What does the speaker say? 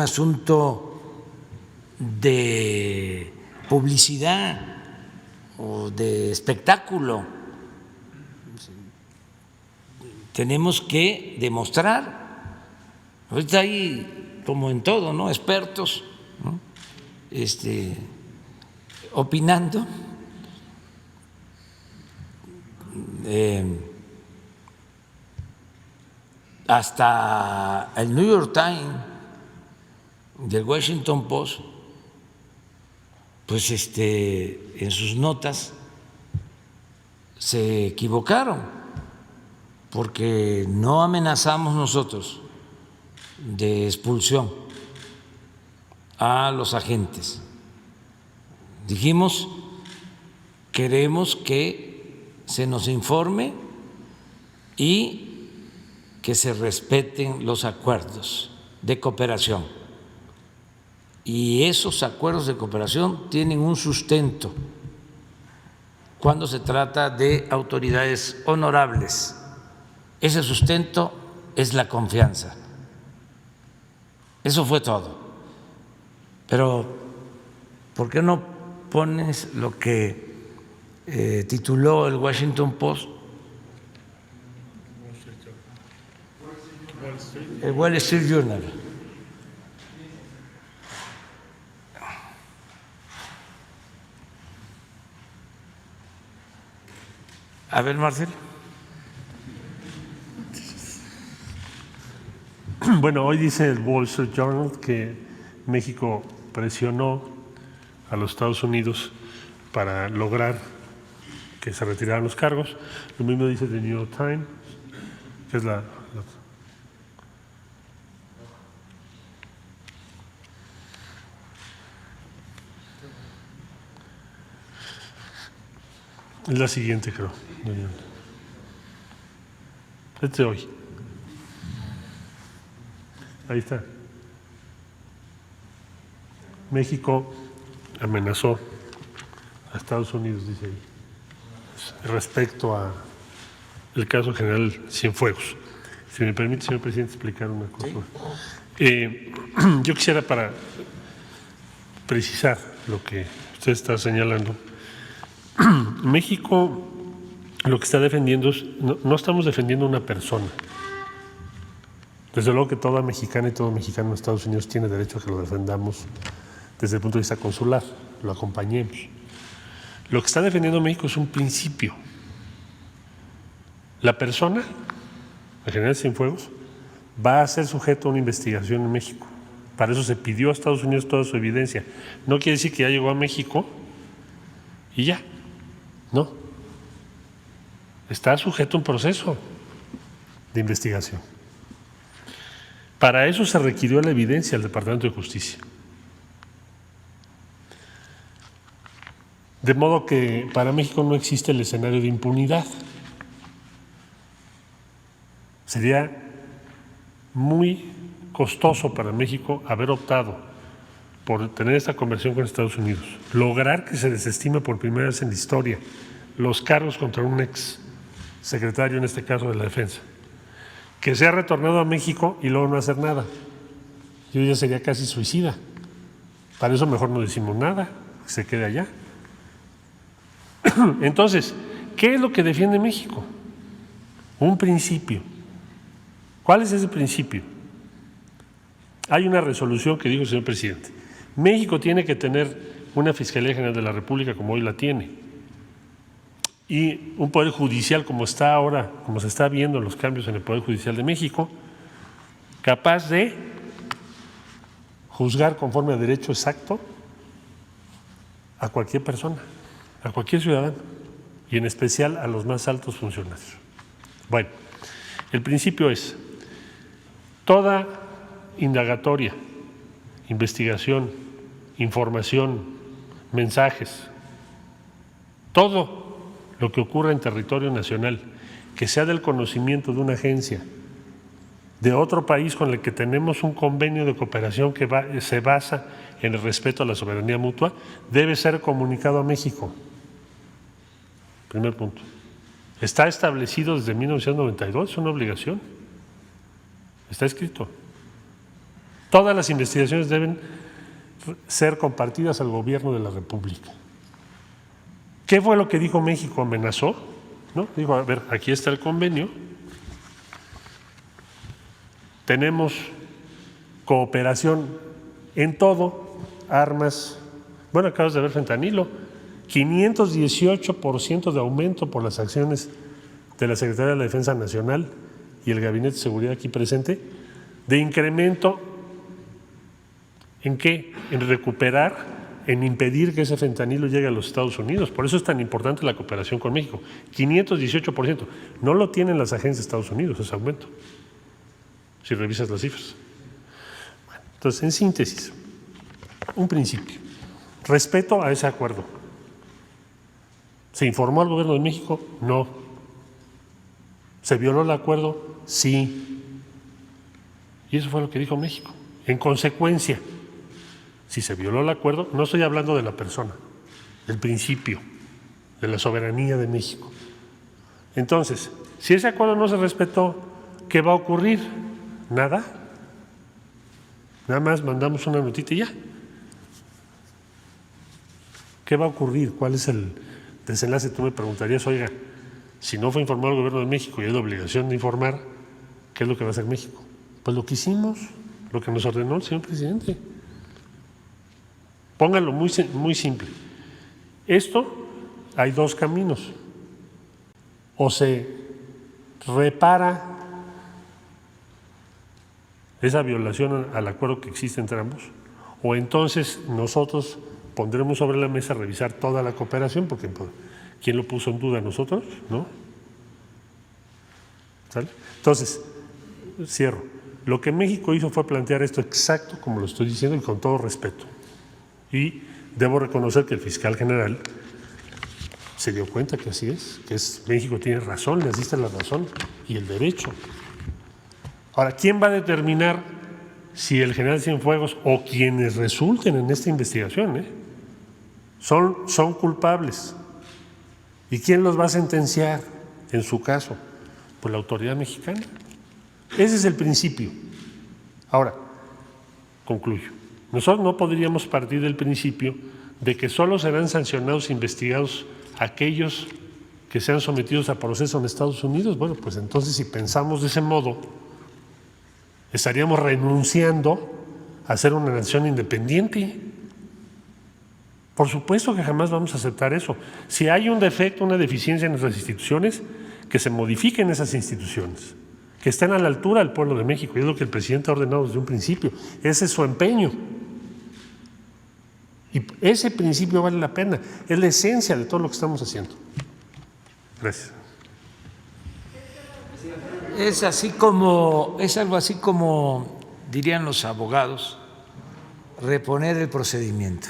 asunto de publicidad o de espectáculo. Tenemos que demostrar. Ahorita hay, como en todo, ¿no?, expertos, ¿no?, opinando. Hasta el New York Times y el Washington Post, pues en sus notas se equivocaron, porque no amenazamos nosotros de expulsión a los agentes. Dijimos, queremos que se nos informe y que se respeten los acuerdos de cooperación. Y esos acuerdos de cooperación tienen un sustento cuando se trata de autoridades honorables. Ese sustento es la confianza. Eso fue todo. Pero, ¿por qué no pones lo que tituló el Washington Post? El Wall Street Journal. A ver, Marcelo. Bueno, hoy dice el Wall Street Journal que México presionó a los Estados Unidos para lograr que se retiraran los cargos. Lo mismo dice The New York Times, que es es la siguiente, creo. Este hoy. Ahí está. México amenazó a Estados Unidos, dice ahí, respecto a el caso general Cienfuegos. Si me permite, señor presidente, explicar una cosa. ¿Sí? Yo quisiera, para precisar lo que usted está señalando, México lo que está defendiendo es, no estamos defendiendo una persona. Desde luego que toda mexicana y todo mexicano en Estados Unidos tiene derecho a que lo defendamos desde el punto de vista consular, lo acompañemos. Lo que está defendiendo México es un principio. La persona, el general Cienfuegos, va a ser sujeto a una investigación en México. Para eso se pidió a Estados Unidos toda su evidencia. No quiere decir que ya llegó a México y ya. No. Está sujeto a un proceso de investigación. Para eso se requirió la evidencia al Departamento de Justicia. De modo que para México no existe el escenario de impunidad. Sería muy costoso para México haber optado por tener esta conversión con Estados Unidos, lograr que se desestime por primera vez en la historia los cargos contra un ex secretario, en este caso de la Defensa, que sea retornado a México y luego no hacer nada. Yo ya sería casi suicida. Para eso mejor no decimos nada, que se quede allá. Entonces, ¿qué es lo que defiende México? Un principio. ¿Cuál es ese principio? Hay una resolución que dijo el señor presidente. México tiene que tener una Fiscalía General de la República como hoy la tiene y un Poder Judicial como está ahora, como se está viendo los cambios en el Poder Judicial de México, capaz de juzgar conforme a derecho exacto a cualquier persona, a cualquier ciudadano y en especial a los más altos funcionarios. Bueno, el principio es toda indagatoria, investigación, información, mensajes, todo lo que ocurra en territorio nacional, que sea del conocimiento de una agencia de otro país con el que tenemos un convenio de cooperación que se basa en el respeto a la soberanía mutua, debe ser comunicado a México. Primer punto. Está establecido desde 1992, es una obligación. Está escrito. Todas las investigaciones deben ser compartidas al gobierno de la República. ¿Qué fue lo que dijo México? Amenazó, ¿no? Dijo, a ver, aquí está el convenio, tenemos cooperación en todo, armas, bueno, acabas de ver fentanilo, 518% de aumento por las acciones de la Secretaría de la Defensa Nacional y el Gabinete de Seguridad aquí presente, de incremento ¿en qué? En recuperar, en impedir que ese fentanilo llegue a los Estados Unidos. Por eso es tan importante la cooperación con México. 518%. No lo tienen las agencias de Estados Unidos ese aumento, si revisas las cifras. Bueno, entonces, en síntesis, un principio. Respeto a ese acuerdo. ¿Se informó al gobierno de México? No. ¿Se violó el acuerdo? Sí. Y eso fue lo que dijo México. En consecuencia, si se violó el acuerdo, no estoy hablando de la persona, del principio, de la soberanía de México. Entonces, si ese acuerdo no se respetó, ¿qué va a ocurrir? Nada. Nada más mandamos una notita y ya. ¿Qué va a ocurrir? ¿Cuál es el desenlace? Tú me preguntarías, oiga, si no fue informado el gobierno de México y hay la obligación de informar, ¿qué es lo que va a hacer México? Pues lo que hicimos, lo que nos ordenó el señor presidente. Pónganlo muy simple. Esto, hay dos caminos. O se repara esa violación al acuerdo que existe entre ambos, o entonces nosotros pondremos sobre la mesa revisar toda la cooperación, porque ¿quién lo puso en duda? ¿Nosotros? ¿No? ¿Sale? Entonces, cierro. Lo que México hizo fue plantear esto exacto como lo estoy diciendo y con todo respeto. Y debo reconocer que el fiscal general se dio cuenta que así es, que México tiene razón, le asiste la razón y el derecho. Ahora, ¿quién va a determinar si el general Cienfuegos o quienes resulten en esta investigación son culpables? ¿Y quién los va a sentenciar en su caso? Pues la autoridad mexicana. Ese es el principio. Ahora, concluyo. Nosotros no podríamos partir del principio de que solo serán sancionados e investigados aquellos que sean sometidos a proceso en Estados Unidos. Bueno, pues entonces si pensamos de ese modo, estaríamos renunciando a ser una nación independiente. Por supuesto que jamás vamos a aceptar eso. Si hay un defecto, una deficiencia en nuestras instituciones, que se modifiquen esas instituciones, que estén a la altura del pueblo de México, y es lo que el presidente ha ordenado desde un principio. Ese es su empeño. Y ese principio vale la pena, es la esencia de todo lo que estamos haciendo. Gracias. Es algo así como, dirían los abogados, reponer el procedimiento.